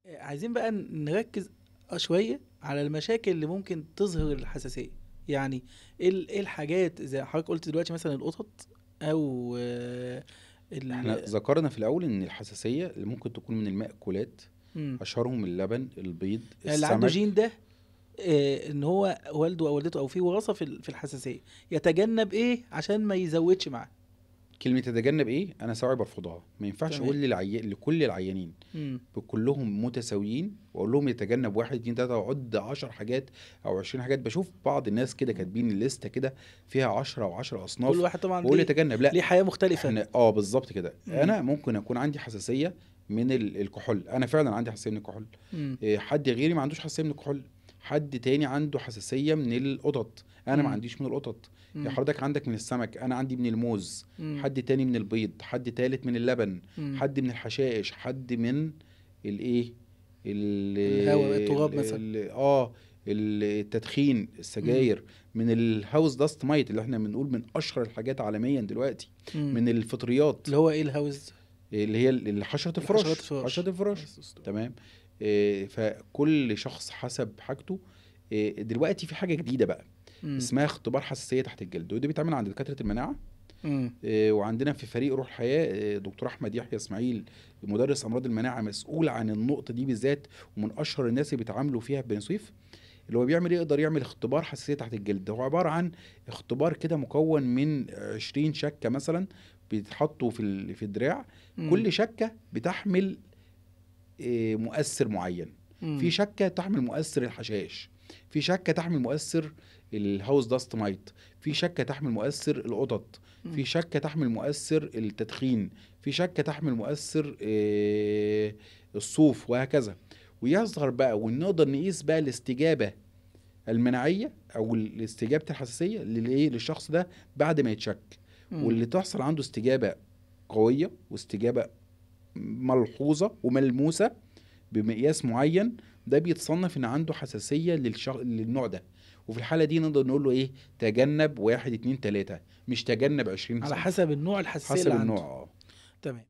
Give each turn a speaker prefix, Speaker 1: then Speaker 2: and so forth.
Speaker 1: عايزين بقى نركز شوية على المشاكل اللي ممكن تظهر الحساسية. يعني إيه الحاجات زي حضرتك قلت دلوقتي، مثلا القطط او
Speaker 2: احنا
Speaker 1: ال
Speaker 2: ذكرنا في الاول ان الحساسيه اللي ممكن تكون من المأكولات،
Speaker 1: مم.
Speaker 2: اشهرهم اللبن، البيض،
Speaker 1: يعني اللي عنده
Speaker 2: السمك.
Speaker 1: جين ده، ان هو والده او والدته او في وراثة في الحساسية، يتجنب ايه عشان ما يزودش معاه؟
Speaker 2: كلمه تتجنب ايه انا سواعي برفضها، ما ينفعش
Speaker 1: تمام.
Speaker 2: اقول لكل العيانين
Speaker 1: مم.
Speaker 2: كلهم متساويين واقول لهم يتجنب واحد اتنين تلاته واعد 10 حاجات او 20 حاجات. بشوف بعض الناس كده كاتبين الليسته كده فيها 10 او 10
Speaker 1: كل
Speaker 2: اصناف
Speaker 1: واحد طبعا
Speaker 2: واقول
Speaker 1: ليه
Speaker 2: يتجنب. لا،
Speaker 1: ليه حياة مختلفة.
Speaker 2: احنا بالظبط كده.
Speaker 1: مم.
Speaker 2: انا ممكن اكون عندي حساسيه من الكحول، انا فعلا عندي حساسيه من الكحول.
Speaker 1: مم.
Speaker 2: حد غيري ما عندوش حساسيه من الكحول. حد تاني عنده حساسيه من القطط، انا ما
Speaker 1: مم.
Speaker 2: عنديش من القطط.
Speaker 1: مم.
Speaker 2: حضرتك عندك من السمك، انا عندي من الموز.
Speaker 1: مم.
Speaker 2: حد تاني من البيض، حد تالت من اللبن،
Speaker 1: مم.
Speaker 2: حد من الحشائش، حد من الايه ال
Speaker 1: الهواء، التراب مثلا.
Speaker 2: التدخين،
Speaker 1: مم.
Speaker 2: السجاير، من الهاوس داست مايت اللي احنا بنقول من اشهر الحاجات عالميا دلوقتي،
Speaker 1: مم.
Speaker 2: من الفطريات
Speaker 1: اللي هو ايه الهوز؟
Speaker 2: اللي هي حشرة
Speaker 1: الحشرات
Speaker 2: الفراش،
Speaker 1: الفراش.
Speaker 2: حشرة الفراش. تمام. فكل شخص حسب حاجته. دلوقتي في حاجة جديدة بقى
Speaker 1: مم.
Speaker 2: اسمها اختبار حساسية تحت الجلد، ودي بيتعمل عند دكاترة المناعة.
Speaker 1: مم.
Speaker 2: وعندنا في فريق روح الحياة دكتور أحمد يحيى إسماعيل، مدرس أمراض المناعة، مسؤول عن النقطة دي بالذات، ومن أشهر الناس اللي بيتعاملوا فيها في بني سويف. اللي هو بيعمل إيه؟ يقدر يعمل اختبار حساسية تحت الجلد. هو عبارة عن اختبار كده مكون من 20 شكة مثلا بيتحطوا في الدراع.
Speaker 1: مم.
Speaker 2: كل شكة بتحمل مؤثر معين. في
Speaker 1: مم.
Speaker 2: شكة تحمل مؤثر الحشائش، في شكة تحمل مؤثر الهاوس داست مايت، في شكة تحمل مؤثر القطط،
Speaker 1: مم.
Speaker 2: في شكة تحمل مؤثر التدخين، في شكة تحمل مؤثر الصوف، وهكذا. ويظهر بقى ونقدر نقيس بقى الاستجابة المناعية او استجابة الحساسية للشخص ده بعد ما يتشك.
Speaker 1: مم.
Speaker 2: واللي تحصل عنده استجابة قوية واستجابة ملحوظة وملموسة بمقياس معين، ده بيتصنف ان عنده حساسية للنوع ده. وفي الحالة دي نقدر نقول له ايه؟ تجنب واحد اتنين تلاتة، مش تجنب 20
Speaker 1: على
Speaker 2: صنف.
Speaker 1: حسب النوع الحساسية
Speaker 2: حسب
Speaker 1: اللي
Speaker 2: النوع
Speaker 1: عنده. تمام.